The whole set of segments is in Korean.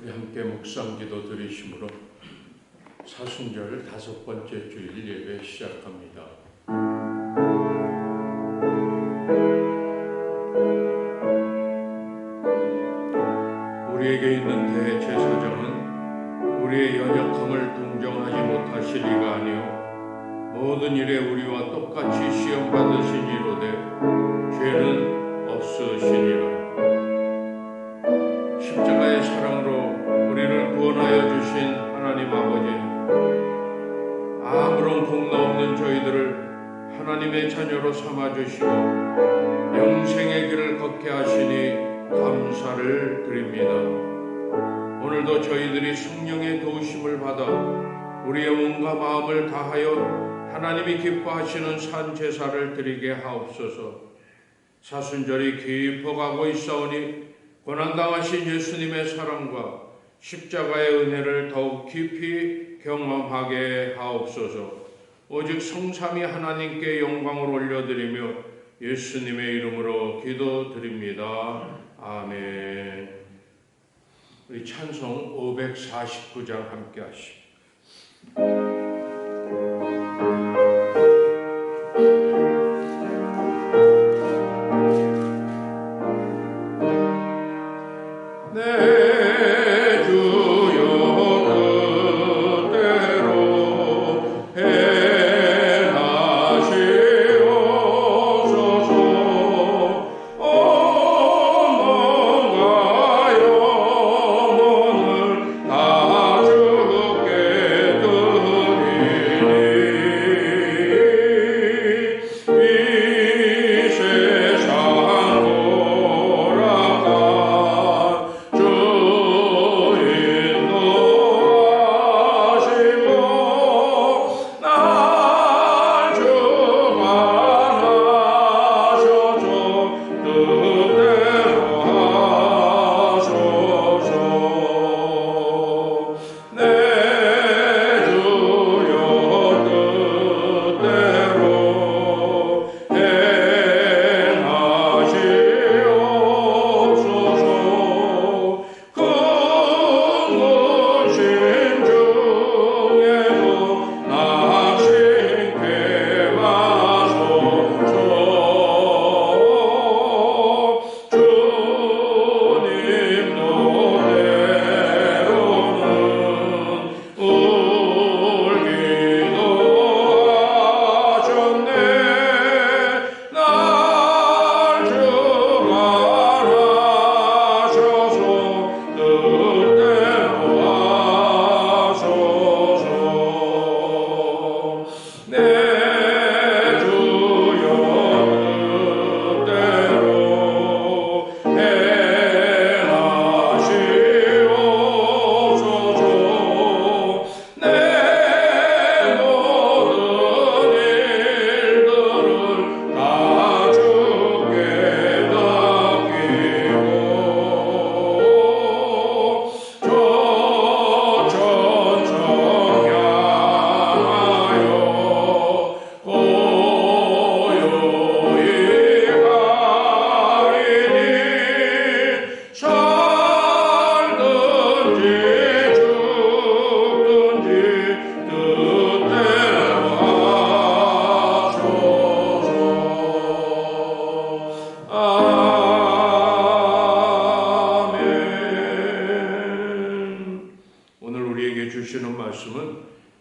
우리 함께 묵상기도 드리심으로 사순절 5번째 주일 예배 시작합니다. 우리에게 있는 대제사장은 우리의 연약함을 동정하지 못하실 이가 아니요 모든 일에 우리와 똑같이 시험받으신 이로되 죄는 없으시니라. 십자가의 사랑으로 우리를 구원하여 주신 하나님 아버지, 아무런 공로 없는 저희들을 하나님의 자녀로 삼아주시고 영생의 길을 걷게 하시니 감사를 드립니다. 오늘도 저희들이 성령의 도우심을 받아 우리의 몸과 마음을 다하여 하나님이 기뻐하시는 산 제사를 드리게 하옵소서. 사순절이 깊어가고 있사오니 고난당하신 예수님의 사랑과 십자가의 은혜를 더욱 깊이 경험하게 하옵소서. 오직 성삼위 하나님께 영광을 올려드리며 예수님의 이름으로 기도드립니다. 아멘. 우리 찬송 549장 함께 하시죠.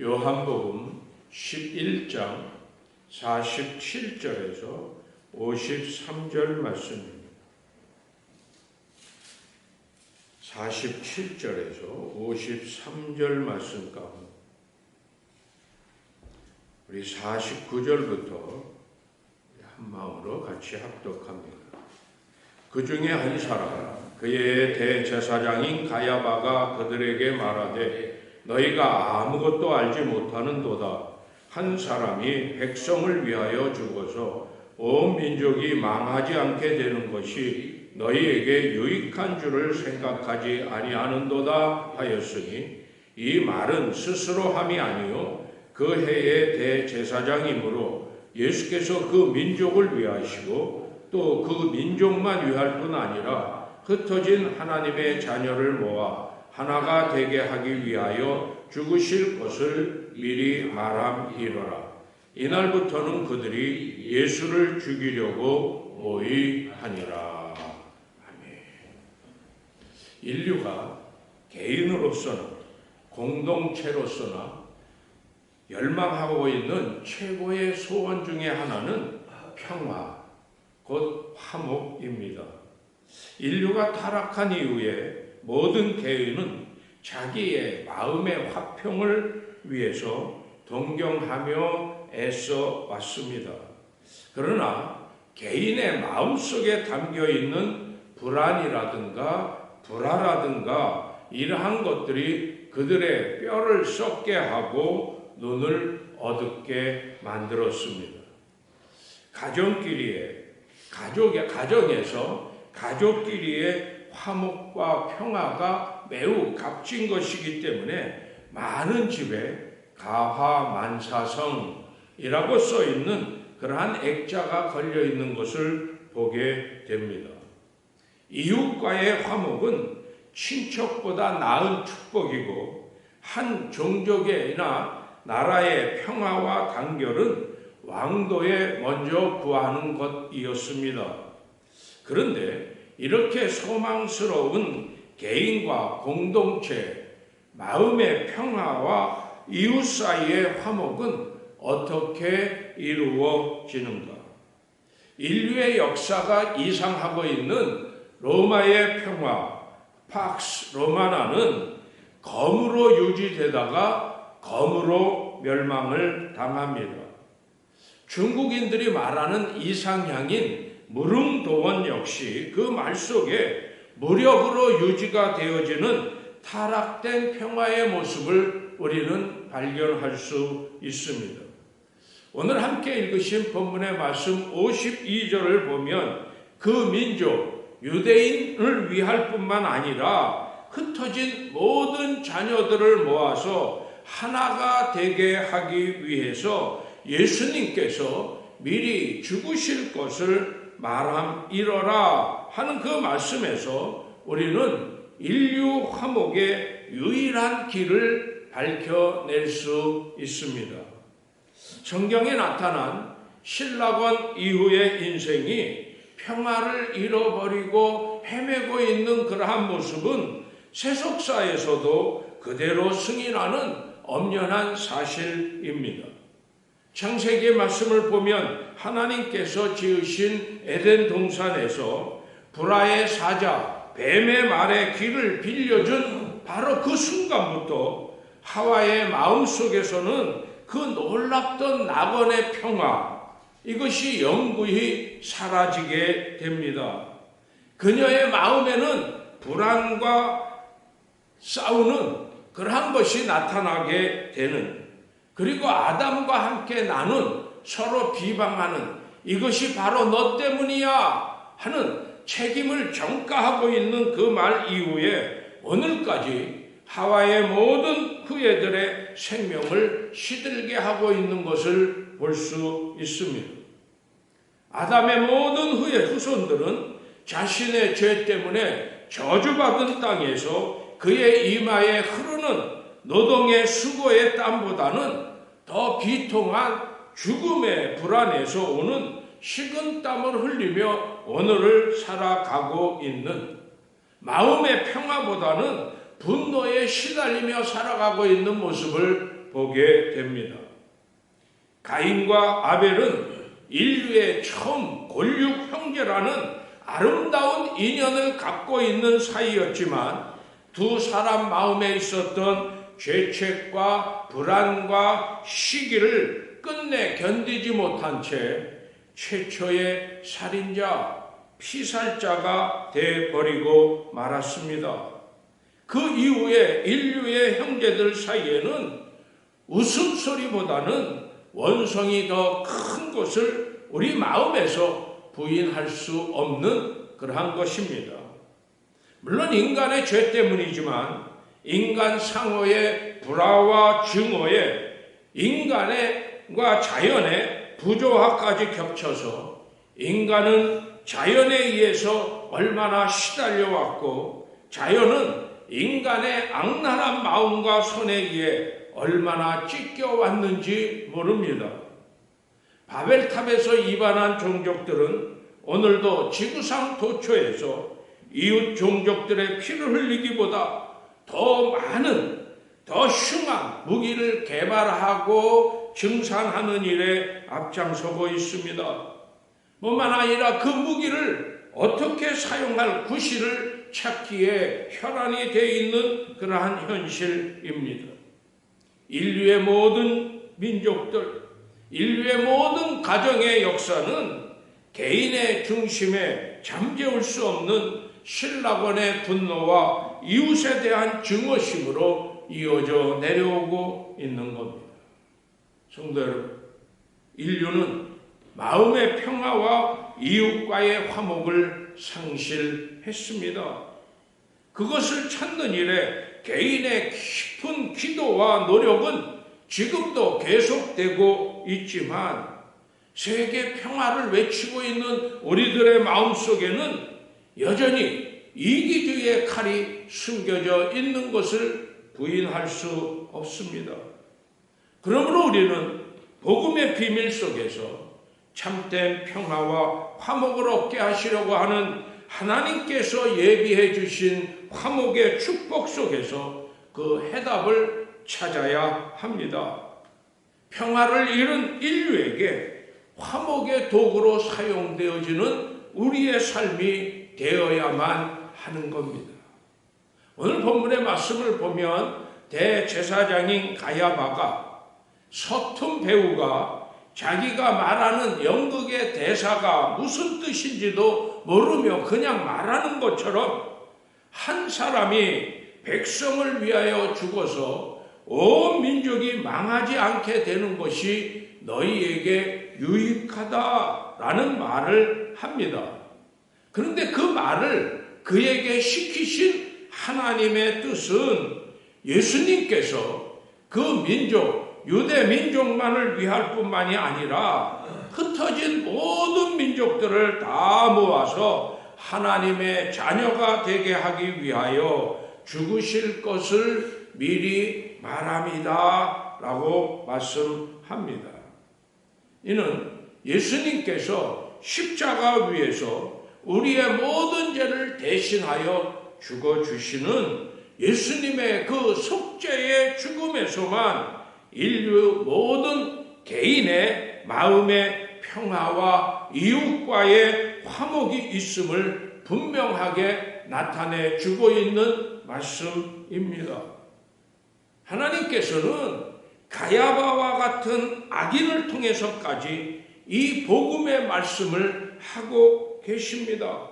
요한복음 11장 47절에서 53절 말씀입니다. 47절에서 53절 말씀 가운데 우리 49절부터 한 마음으로 같이 합독합니다. 그 중에 한 사람 그의 대제사장인 가야바가 그들에게 말하되 너희가 아무것도 알지 못하는도다. 한 사람이 백성을 위하여 죽어서 온 민족이 망하지 않게 되는 것이 너희에게 유익한 줄을 생각하지 아니하는도다 하였으니 이 말은 스스로 함이 아니요 그 해의 대제사장이므로 예수께서 그 민족을 위하시고 또 그 민족만 위할 뿐 아니라 흩어진 하나님의 자녀를 모아 하나가 되게 하기 위하여 죽으실 것을 미리 말함이로라. 이날부터는 그들이 예수를 죽이려고 모의하니라. 아멘. 인류가 개인으로서나 공동체로서나 열망하고 있는 최고의 소원 중에 하나는 평화, 곧 화목입니다. 인류가 타락한 이후에 모든 개인은 자기의 마음의 화평을 위해서 동경하며 애써 왔습니다. 그러나 개인의 마음속에 담겨있는 불안이라든가 불화라든가 이러한 것들이 그들의 뼈를 썩게 하고 눈을 어둡게 만들었습니다. 가정에서 가족끼리의 화목과 평화가 매우 값진 것이기 때문에 많은 집에 가화만사성이라고 써있는 그러한 액자가 걸려있는 것을 보게 됩니다. 이웃과의 화목은 친척보다 나은 축복이고 한 종족이나 나라의 평화와 단결은 왕도에 먼저 구하는 것이었습니다. 그런데 이렇게 소망스러운 개인과 공동체, 마음의 평화와 이웃 사이의 화목은 어떻게 이루어지는가? 인류의 역사가 이상하고 있는 로마의 평화, 팍스 로마나는 검으로 유지되다가 검으로 멸망을 당합니다. 중국인들이 말하는 이상향인 무릉도원 역시 그 말 속에 무력으로 유지가 되어지는 타락된 평화의 모습을 우리는 발견할 수 있습니다. 오늘 함께 읽으신 본문의 말씀 52절을 보면 그 민족 유대인을 위할 뿐만 아니라 흩어진 모든 자녀들을 모아서 하나가 되게 하기 위해서 예수님께서 미리 죽으실 것을 말함이러라 하는 그 말씀에서 우리는 인류 화목의 유일한 길을 밝혀낼 수 있습니다. 성경에 나타난 신라권 이후의 인생이 평화를 잃어버리고 헤매고 있는 그러한 모습은 세속사에서도 그대로 승인하는 엄연한 사실입니다. 창세기의 말씀을 보면 하나님께서 지으신 에덴 동산에서 불화의 사자 뱀의 말에 귀를 빌려준 바로 그 순간부터 하와의 마음속에서는 그 놀랍던 낙원의 평화, 이것이 영구히 사라지게 됩니다. 그녀의 마음에는 불안과 싸우는 그러한 것이 나타나게 되는, 그리고 아담과 함께 나눈 서로 비방하는, 이것이 바로 너 때문이야 하는 책임을 전가하고 있는 그 말 이후에 오늘까지 하와의 모든 후예들의 생명을 시들게 하고 있는 것을 볼 수 있습니다. 아담의 모든 후손들은 자신의 죄 때문에 저주받은 땅에서 그의 이마에 흐르는 노동의 수고의 땀보다는 더 비통한 죽음의 불안에서 오는 식은 땀을 흘리며 오늘을 살아가고 있는, 마음의 평화보다는 분노에 시달리며 살아가고 있는 모습을 보게 됩니다. 가인과 아벨은 인류의 처음 골육 형제라는 아름다운 인연을 갖고 있는 사이였지만 두 사람 마음에 있었던 죄책과 불안과 시기를 끝내 견디지 못한 채 최초의 살인자, 피살자가 되어버리고 말았습니다. 그 이후에 인류의 형제들 사이에는 웃음소리보다는 원성이 더 큰 것을 우리 마음에서 부인할 수 없는 그러한 것입니다. 물론 인간의 죄 때문이지만 인간 상호의 불화와 증오에 인간과 자연의 부조화까지 겹쳐서 인간은 자연에 의해서 얼마나 시달려왔고 자연은 인간의 악랄한 마음과 손에 의해 얼마나 찢겨왔는지 모릅니다. 바벨탑에서 이반한 종족들은 오늘도 지구상 도처에서 이웃 종족들의 피를 흘리기보다 더 많은, 더 흉한 무기를 개발하고 증산하는 일에 앞장서고 있습니다. 뿐만 아니라 그 무기를 어떻게 사용할 구실을 찾기에 혈안이 되어 있는 그러한 현실입니다. 인류의 모든 민족들, 인류의 모든 가정의 역사는 개인의 중심에 잠재울 수 없는 신라권의 분노와 이웃에 대한 증오심으로 이어져 내려오고 있는 겁니다. 성도 여러분, 인류는 마음의 평화와 이웃과의 화목을 상실했습니다. 그것을 찾는 일에 개인의 깊은 기도와 노력은 지금도 계속되고 있지만 세계 평화를 외치고 있는 우리들의 마음속에는 여전히 이기주의의 칼이 숨겨져 있는 것을 부인할 수 없습니다. 그러므로 우리는 복음의 비밀 속에서 참된 평화와 화목을 얻게 하시려고 하는 하나님께서 예비해 주신 화목의 축복 속에서 그 해답을 찾아야 합니다. 평화를 잃은 인류에게 화목의 도구로 사용되어지는 우리의 삶이 되어야만 하는 겁니다. 오늘 본문의 말씀을 보면 대제사장인 가야바가 서툰 배우가 자기가 말하는 연극의 대사가 무슨 뜻인지도 모르며 그냥 말하는 것처럼 한 사람이 백성을 위하여 죽어서 온 민족이 망하지 않게 되는 것이 너희에게 유익하다라는 말을 합니다. 그런데 그 말을 그에게 시키신 하나님의 뜻은 예수님께서 그 민족, 유대 민족만을 위할 뿐만이 아니라 흩어진 모든 민족들을 다 모아서 하나님의 자녀가 되게 하기 위하여 죽으실 것을 미리 말합니다 라고 말씀합니다. 이는 예수님께서 십자가 위에서 우리의 모든 죄를 대신하여 죽어주시는 예수님의 그 속죄의 죽음에서만 인류 모든 개인의 마음의 평화와 이웃과의 화목이 있음을 분명하게 나타내 주고 있는 말씀입니다. 하나님께서는 가야바와 같은 악인을 통해서까지 이 복음의 말씀을 하고 계십니다.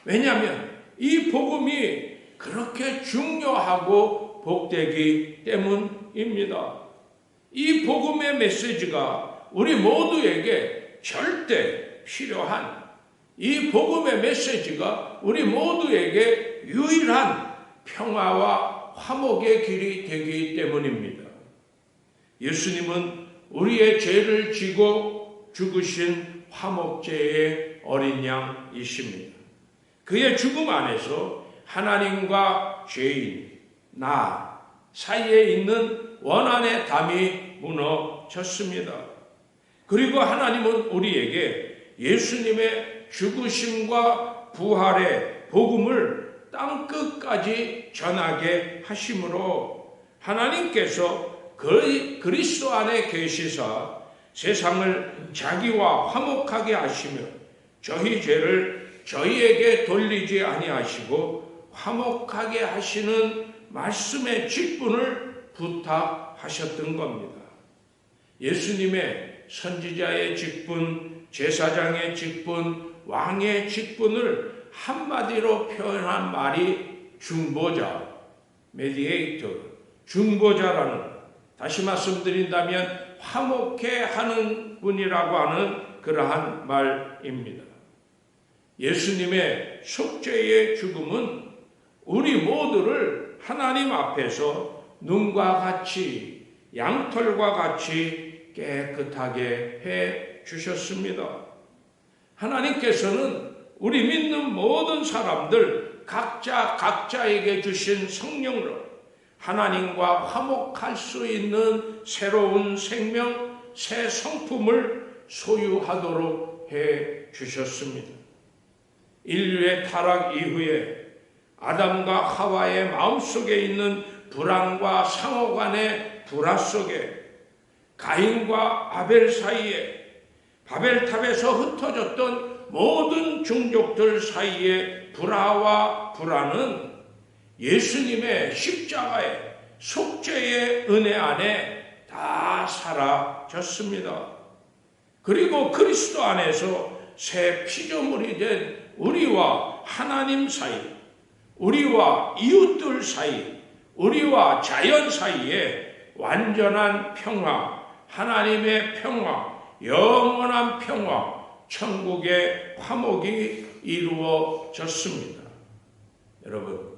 왜냐하면 이 복음이 그렇게 중요하고 복되기 때문입니다. 이 복음의 메시지가 우리 모두에게 절대 필요한, 이 복음의 메시지가 우리 모두에게 유일한 평화와 화목의 길이 되기 때문입니다. 예수님은 우리의 죄를 지고 죽으신 화목제의 어린 양이십니다. 그의 죽음 안에서 하나님과 죄인, 나 사이에 있는 원한의 담이 무너졌습니다. 그리고 하나님은 우리에게 예수님의 죽으심과 부활의 복음을 땅끝까지 전하게 하심으로 하나님께서 그리스도 안에 계시사 세상을 자기와 화목하게 하시며 저희 죄를 저희에게 돌리지 아니하시고 화목하게 하시는 말씀의 직분을 부탁하셨던 겁니다. 예수님의 선지자의 직분, 제사장의 직분, 왕의 직분을 한마디로 표현한 말이 중보자, 메디에이터, 중보자라는, 다시 말씀드린다면 화목해 하는 분이라고 하는 그러한 말입니다. 예수님의 속죄의 죽음은 우리 모두를 하나님 앞에서 눈과 같이, 양털과 같이 깨끗하게 해 주셨습니다. 하나님께서는 우리 믿는 모든 사람들 각자에게 주신 성령으로 하나님과 화목할 수 있는 새로운 생명, 새 성품을 소유하도록 해 주셨습니다. 인류의 타락 이후에 아담과 하와의 마음속에 있는 불안과 상호 간의 불화 속에 가인과 아벨 사이에 바벨탑에서 흩어졌던 모든 종족들 사이의 불화와 불안은 예수님의 십자가의 속죄의 은혜 안에 다 사라졌습니다. 그리고 그리스도 안에서 새 피조물이 된 우리와 하나님 사이, 우리와 이웃들 사이, 우리와 자연 사이에 완전한 평화, 하나님의 평화, 영원한 평화, 천국의 화목이 이루어졌습니다. 여러분,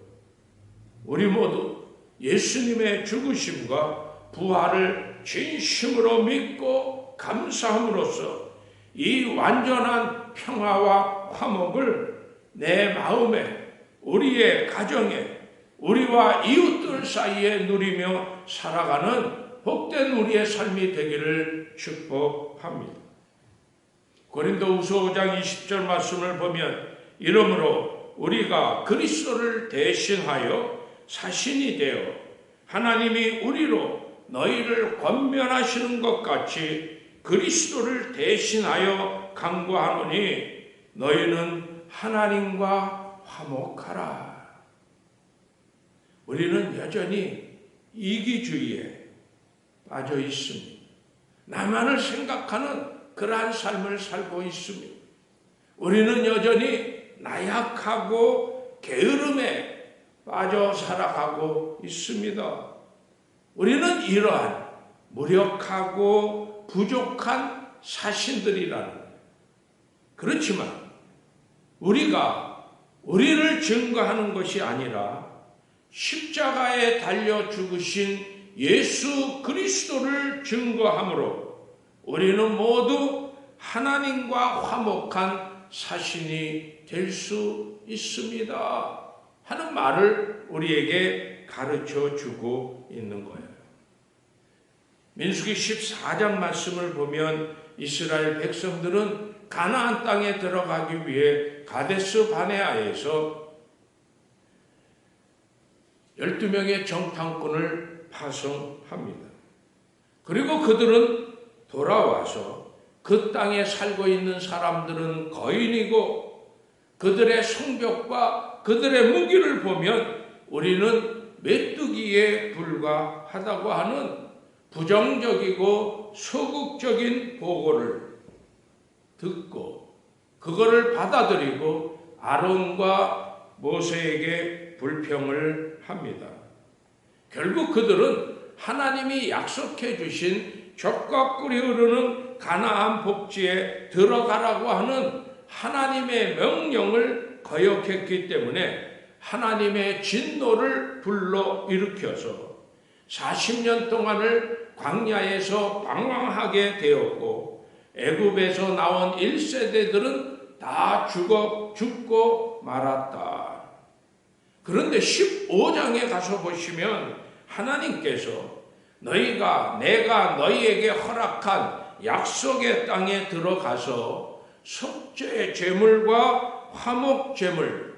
우리 모두 예수님의 죽으심과 부활을 진심으로 믿고 감사함으로써 이 완전한 평화와 화목을 내 마음에, 우리의 가정에, 우리와 이웃들 사이에 누리며 살아가는 복된 우리의 삶이 되기를 축복합니다. 고린도후서 5장 20절 말씀을 보면 이러므로 우리가 그리스도를 대신하여 사신이 되어 하나님이 우리로 너희를 권면하시는 것 같이 그리스도를 대신하여 간구하노니 너희는 하나님과 화목하라. 우리는 여전히 이기주의에 빠져 있습니다. 나만을 생각하는 그러한 삶을 살고 있습니다. 우리는 여전히 나약하고 게으름에 빠져 살아가고 있습니다. 우리는 이러한 무력하고 부족한 사신들이라는 거예요. 그렇지만 우리가 우리를 증거하는 것이 아니라 십자가에 달려 죽으신 예수 그리스도를 증거함으로 우리는 모두 하나님과 화목한 사신이 될 수 있습니다 하는 말을 우리에게 가르쳐 주고 있는 거예요. 민수기 14장 말씀을 보면 이스라엘 백성들은 가나안 땅에 들어가기 위해 가데스 바네아에서 12명의 정탐꾼을 파송합니다. 그리고 그들은 돌아와서 그 땅에 살고 있는 사람들은 거인이고 그들의 성벽과 그들의 무기를 보면 우리는 메뚜기에 불과하다고 하는 부정적이고 소극적인 보고를 듣고 그거를 받아들이고 아론과 모세에게 불평을 합니다. 결국 그들은 하나님이 약속해 주신 젖과 꿀이 흐르는 가나안 복지에 들어가라고 하는 하나님의 명령을 거역했기 때문에 하나님의 진노를 불러일으켜서 40년 동안을 광야에서 방황하게 되었고 애굽에서 나온 1세대들은 다 죽고 말았다. 그런데 15장에 가서 보시면 하나님께서 내가 너희에게 허락한 약속의 땅에 들어가서 속죄 제물과 화목 제물,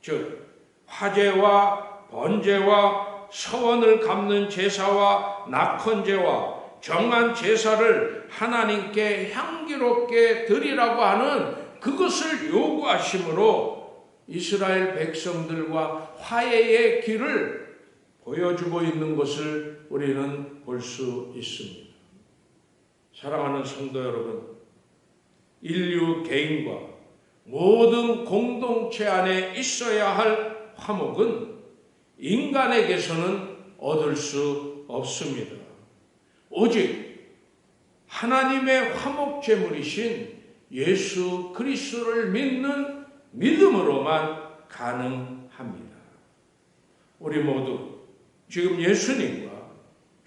즉 화제와 번제와 서원을 갚는 제사와 낙헌제와 정한 제사를 하나님께 향기롭게 드리라고 하는 그것을 요구하심으로 이스라엘 백성들과 화해의 길을 보여주고 있는 것을 우리는 볼 수 있습니다. 사랑하는 성도 여러분, 인류 개인과 모든 공동체 안에 있어야 할 화목은 인간에게서는 얻을 수 없습니다. 오직 하나님의 화목 제물이신 예수 그리스도를 믿는 믿음으로만 가능합니다. 우리 모두 지금 예수님과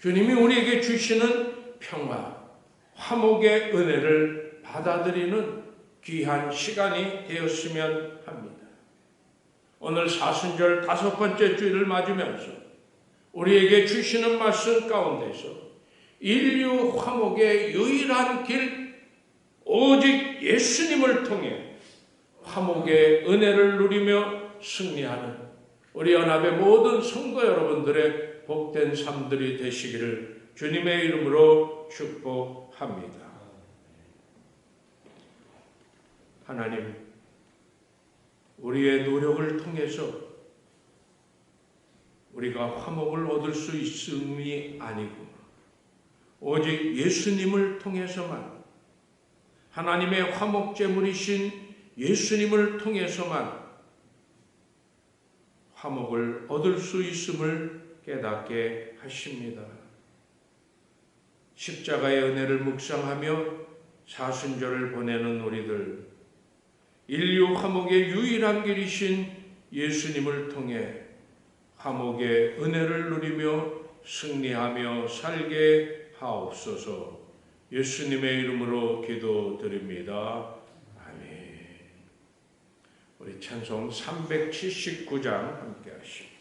주님이 우리에게 주시는 평화, 화목의 은혜를 받아들이는 귀한 시간이 되었으면 합니다. 오늘 사순절 5번째 주일을 맞으면서 우리에게 주시는 말씀 가운데서 인류 화목의 유일한 길, 오직 예수님을 통해 화목의 은혜를 누리며 승리하는 우리 연합의 모든 성도 여러분들의 복된 삶들이 되시기를 주님의 이름으로 축복합니다. 하나님, 우리의 노력을 통해서 우리가 화목을 얻을 수 있음이 아니고 오직 예수님을 통해서만, 하나님의 화목제물이신 예수님을 통해서만 화목을 얻을 수 있음을 깨닫게 하십니다. 십자가의 은혜를 묵상하며 사순절을 보내는 우리들, 인류 화목의 유일한 길이신 예수님을 통해 화목의 은혜를 누리며 승리하며 살게 하옵소서. 예수님의 이름으로 기도드립니다. 아멘. 우리 찬송 379장 함께 하시죠.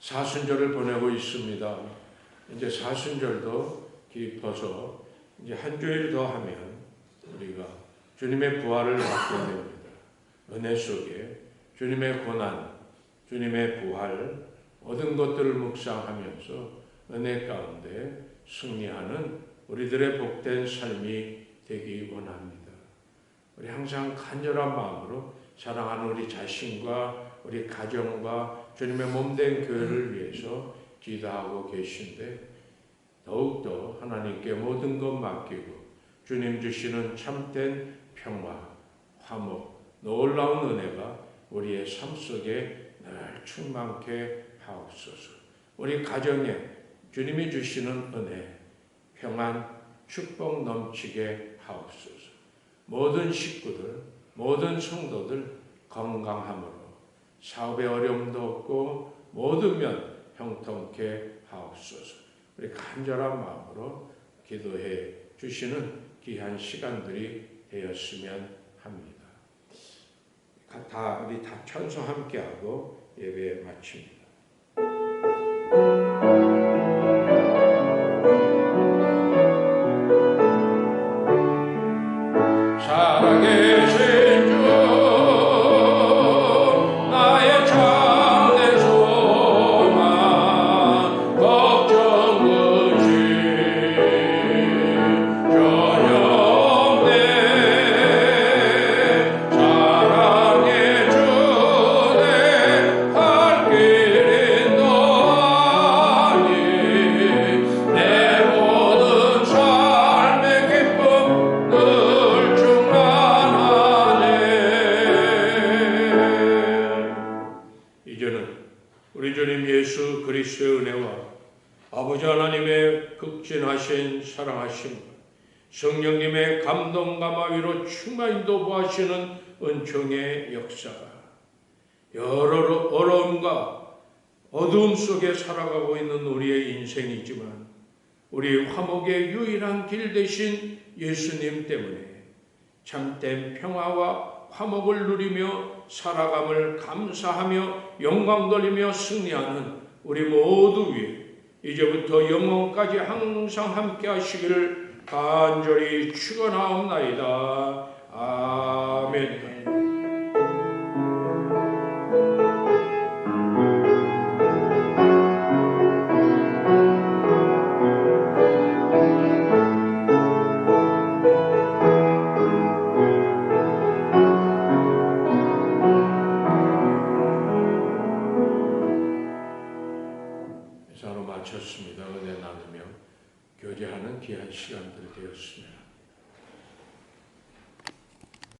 사순절을 보내고 있습니다. 이제 사순절도 깊어서 이제 한 주일 더 하면 우리가 주님의 부활을 받게 됩니다. 은혜 속에 주님의 고난, 주님의 부활, 모든 것들을 묵상하면서 은혜 가운데 승리하는 우리들의 복된 삶이 되기 원합니다. 우리 항상 간절한 마음으로 사랑하는 우리 자신과 우리 가정과 주님의 몸된 교회를 위해서 기도하고 계신데 더욱더 하나님께 모든 것 맡기고 주님 주시는 참된 평화, 화목, 놀라운 은혜가 우리의 삶 속에 늘 충만케 하옵소서. 우리 가정에 주님이 주시는 은혜, 평안, 축복 넘치게 하옵소서. 모든 식구들, 모든 성도들 건강함으로 사업에 어려움도 없고 모든 면 형통케 하옵소서. 우리 간절한 마음으로 기도해 주시는 귀한 시간들이 되었으면 합니다. 우리 다 찬송 함께하고 예배 마칩니다. 살아계신 주 나의 참된 소망 걱정 없이 전혀 없네. 사랑의 주내 갈 길이 너 아니 내 모든 삶의 기쁨 늘 이제는 우리 주님 예수 그리스도의 은혜와 아버지 하나님의 극진하신 사랑하심, 성령님의 감동 감화위로 충만히 도보하시는 은총의 역사가 여러 어려움과 어두움 속에 살아가고 있는 우리의 인생이지만 우리 화목의 유일한 길 되신 예수님 때문에 참된 평화와 화목을 누리며 살아감을 감사하며 영광 돌리며 승리하는 우리 모두 위에 이제부터 영원까지 항상 함께 하시기를 간절히 축원하옵나이다. 아멘.